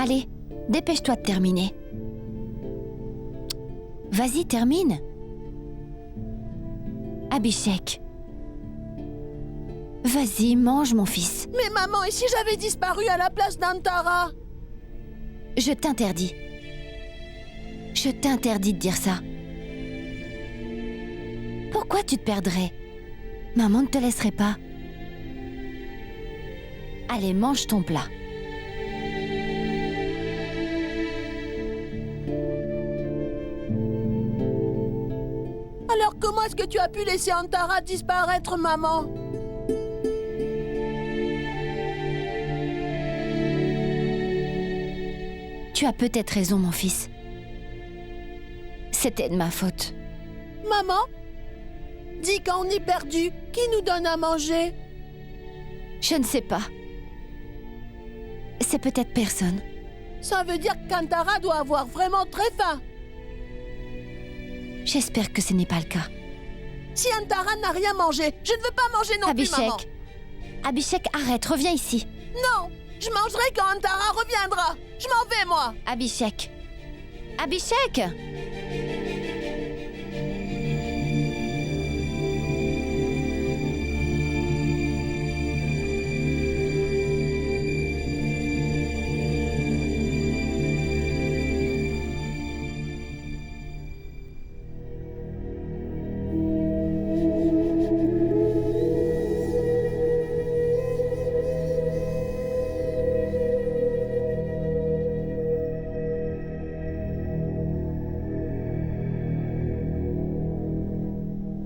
Allez, dépêche-toi de terminer. Vas-y, termine. Abhishek. Vas-y, mange, mon fils. Mais maman, et si j'avais disparu à la place d'Antara? Je t'interdis. Je t'interdis de dire ça. Pourquoi tu te perdrais? Maman ne te laisserait pas. Allez, mange ton plat. Alors comment est-ce que tu as pu laisser Antara disparaître, maman? Tu as peut-être raison, mon fils. C'était de ma faute. Maman? Dis quand on est perdu, qui nous donne à manger? Je ne sais pas. C'est peut-être personne. Ça veut dire qu'Antara doit avoir vraiment très faim. J'espère que ce n'est pas le cas. Si Antara n'a rien mangé, je ne veux pas manger non plus, maman. Abhishek, arrête, reviens ici. Non, je mangerai quand Antara reviendra. Je m'en vais, moi. Abhishek. Abhishek!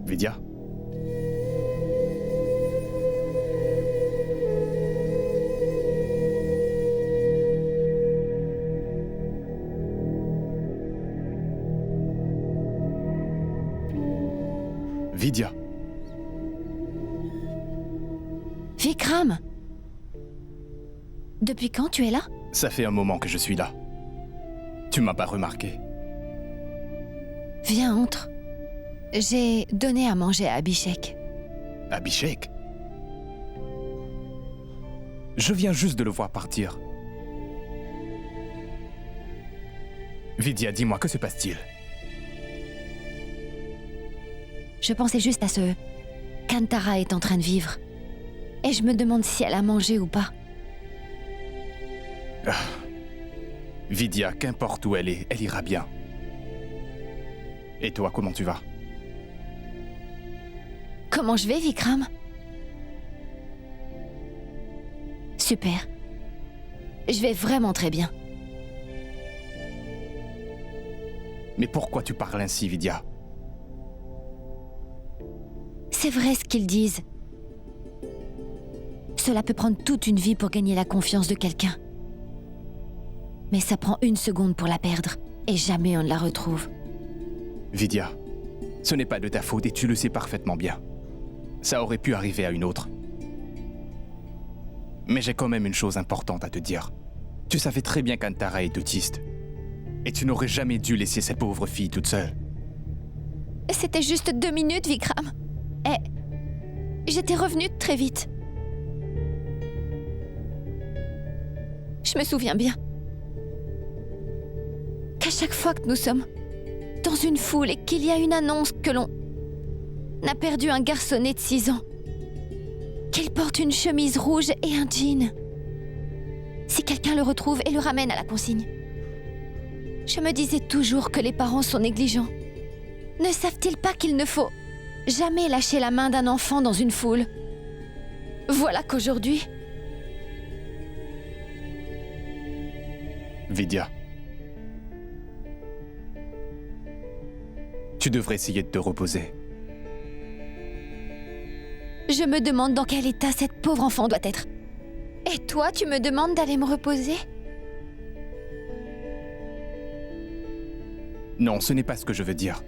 Vidya? Vidya? Vikram! Depuis quand tu es là? Ça fait un moment que je suis là. Tu m'as pas remarqué. Viens, entre. J'ai donné à manger à Abhishek. Abhishek? Je viens juste de le voir partir. Vidya, dis-moi, que se passe-t-il? Je pensais juste à ce qu'Antara est en train de vivre. Et je me demande si elle a mangé ou pas. Vidya, qu'importe où elle est, elle ira bien. Et toi, comment tu vas? Comment je vais, Vikram? Super. Je vais vraiment très bien. Mais pourquoi tu parles ainsi, Vidya? C'est vrai ce qu'ils disent. Cela peut prendre toute une vie pour gagner la confiance de quelqu'un. Mais ça prend 1 seconde pour la perdre, et jamais on ne la retrouve. Vidya, ce n'est pas de ta faute et tu le sais parfaitement bien. Ça aurait pu arriver à une autre. Mais j'ai quand même une chose importante à te dire. Tu savais très bien qu'Antara est autiste. Et tu n'aurais jamais dû laisser cette pauvre fille toute seule. C'était juste 2 minutes, Vikram. Et j'étais revenue très vite. Je me souviens bien qu'à chaque fois que nous sommes dans une foule et qu'il y a une annonce que l'on a perdu un garçonnet de 6 ans, qu'il porte une chemise rouge et un jean, si quelqu'un le retrouve et le ramène à la consigne, je me disais toujours que les parents sont négligents. Ne savent-ils pas qu'il ne faut jamais lâcher la main d'un enfant dans une foule? Voilà qu'aujourd'hui... Vidya, tu devrais essayer de te reposer. Je me demande dans quel état cette pauvre enfant doit être. Et toi, tu me demandes d'aller me reposer? Non, ce n'est pas ce que je veux dire.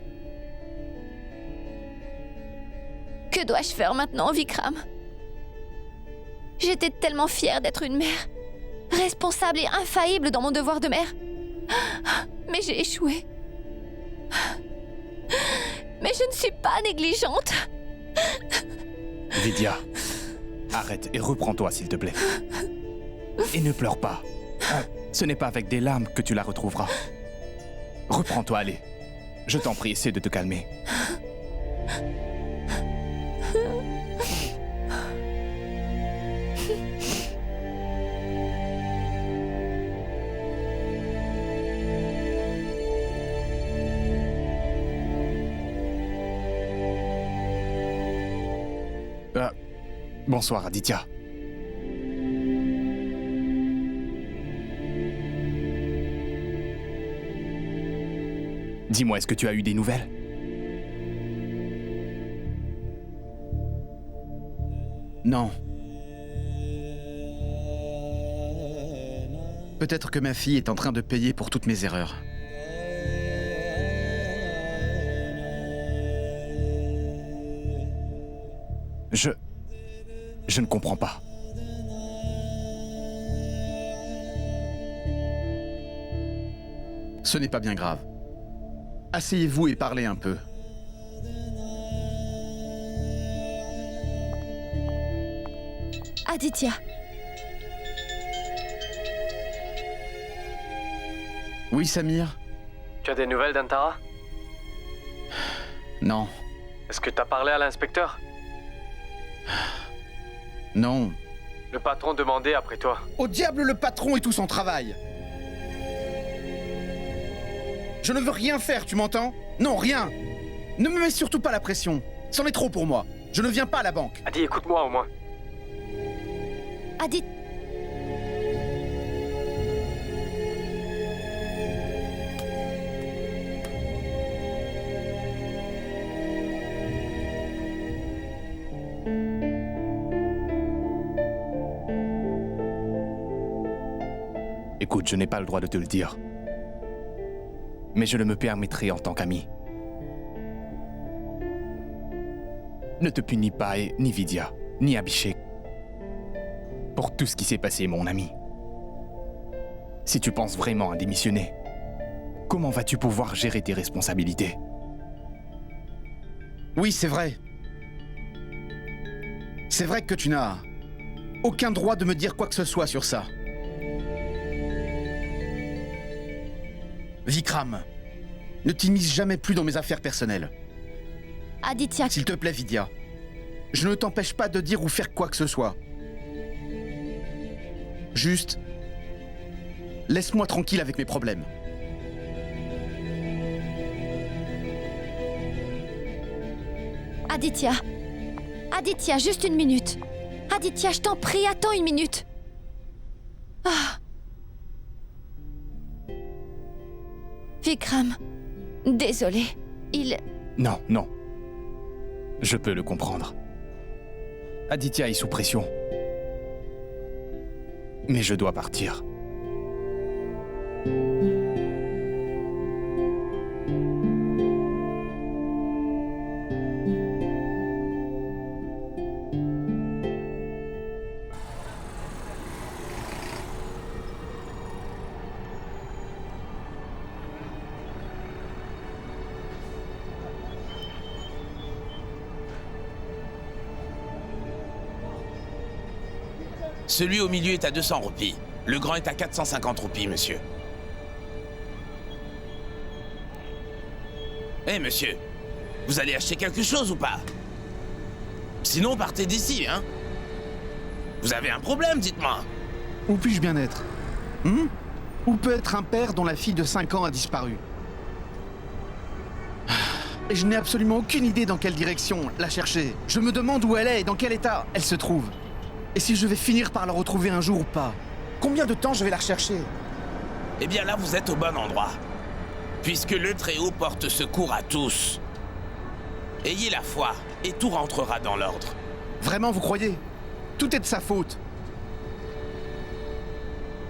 Que dois-je faire maintenant, Vikram? J'étais tellement fière d'être une mère, responsable et infaillible dans mon devoir de mère. Mais j'ai échoué. Mais je ne suis pas négligente. Vidya, arrête et reprends-toi s'il te plaît. Et ne pleure pas. Ce n'est pas avec des larmes que tu la retrouveras. Reprends-toi, allez. Je t'en prie, essaie de te calmer. Bonsoir, Aditya. Dis-moi, est-ce que tu as eu des nouvelles? Non. Peut-être que ma fille est en train de payer pour toutes mes erreurs. Je ne comprends pas. Ce n'est pas bien grave. Asseyez-vous et parlez un peu. Aditya, Oui, Samir? Tu as des nouvelles d'Antara? Non. Est-ce que t'as parlé à l'inspecteur? Non. Le patron demandait après toi. Au diable le patron et tout son travail! Je ne veux rien faire, tu m'entends? Non, rien! Ne me mets surtout pas la pression. C'en est trop pour moi. Je ne viens pas à la banque. Adi, écoute-moi au moins. Aditya... Écoute, je n'ai pas le droit de te le dire. Mais je le me permettrai en tant qu'ami. Ne te punis pas, ni Vidya, ni Abhishek, pour tout ce qui s'est passé, mon ami. Si tu penses vraiment à démissionner, comment vas-tu pouvoir gérer tes responsabilités? Oui, c'est vrai. C'est vrai que tu n'as aucun droit de me dire quoi que ce soit sur ça. Vikram, ne t'immisce jamais plus dans mes affaires personnelles. Aditya... S'il te plaît, Vidya, je ne t'empêche pas de dire ou faire quoi que ce soit. Juste, laisse-moi tranquille avec mes problèmes. Aditya... Aditya, juste une minute. Aditya, je t'en prie, attends une minute. Ah... Vikram, désolé, Non, non. Je peux le comprendre. Aditya est sous pression. Mais je dois partir. Celui au milieu est à 200 roupies. Le grand est à 450 roupies, monsieur. Eh, monsieur, vous allez acheter quelque chose ou pas? Sinon, partez d'ici, hein? Vous avez un problème, dites-moi. Où puis-je bien être? Où peut être un père dont la fille de 5 ans a disparu? Et je n'ai absolument aucune idée dans quelle direction la chercher. Je me demande où elle est et dans quel état elle se trouve. Et si je vais finir par la retrouver un jour ou pas? Combien de temps je vais la rechercher? Eh bien là, vous êtes au bon endroit. Puisque le Très-Haut porte secours à tous. Ayez la foi, et tout rentrera dans l'ordre. Vraiment, vous croyez? Tout est de sa faute.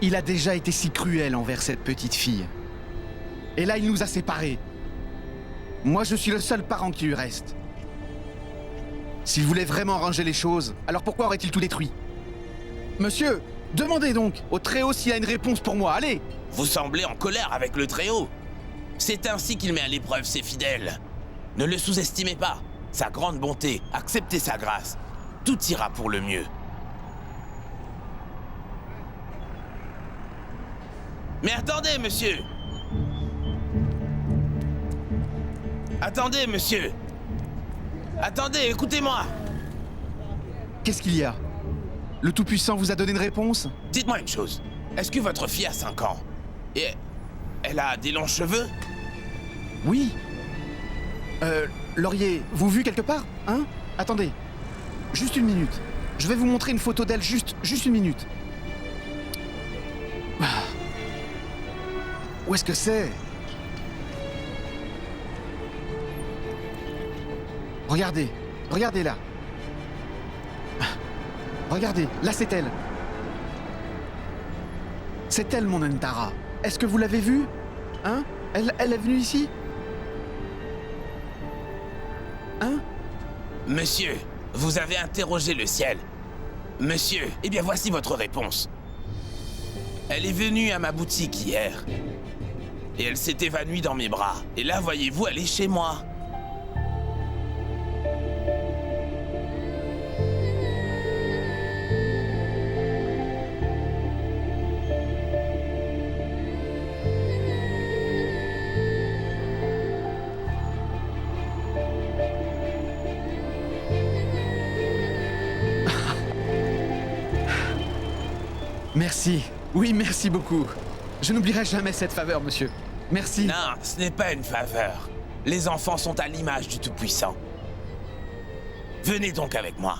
Il a déjà été si cruel envers cette petite fille. Et là, il nous a séparés. Moi, je suis le seul parent qui lui reste. S'il voulait vraiment arranger les choses, alors pourquoi aurait-il tout détruit? Monsieur, demandez donc au Très-Haut s'il a une réponse pour moi, allez! Vous semblez en colère avec le Très-Haut. C'est ainsi qu'il met à l'épreuve ses fidèles. Ne le sous-estimez pas. Sa grande bonté, acceptez sa grâce. Tout ira pour le mieux. Mais attendez, monsieur! Attendez, monsieur! Attendez, écoutez-moi! Qu'est-ce qu'il y a? Le Tout-Puissant vous a donné une réponse? Dites-moi une chose. Est-ce que votre fille a 5 ans? Et elle a des longs cheveux? Oui. Laurier, vous vu quelque part? Hein? Attendez. Juste une minute. Je vais vous montrer une photo d'elle, juste une minute. Ah. Où est-ce que c'est? Regardez. Regardez là. Regardez, là c'est elle. C'est elle, mon Antara. Est-ce que vous l'avez vue? Hein? Elle est venue ici? Hein? Monsieur, vous avez interrogé le ciel. Monsieur, eh bien voici votre réponse. Elle est venue à ma boutique hier. Et elle s'est évanouie dans mes bras. Et là, voyez-vous, elle est chez moi. Merci. Oui, merci beaucoup. Je n'oublierai jamais cette faveur, monsieur. Merci. Non, ce n'est pas une faveur. Les enfants sont à l'image du Tout-Puissant. Venez donc avec moi.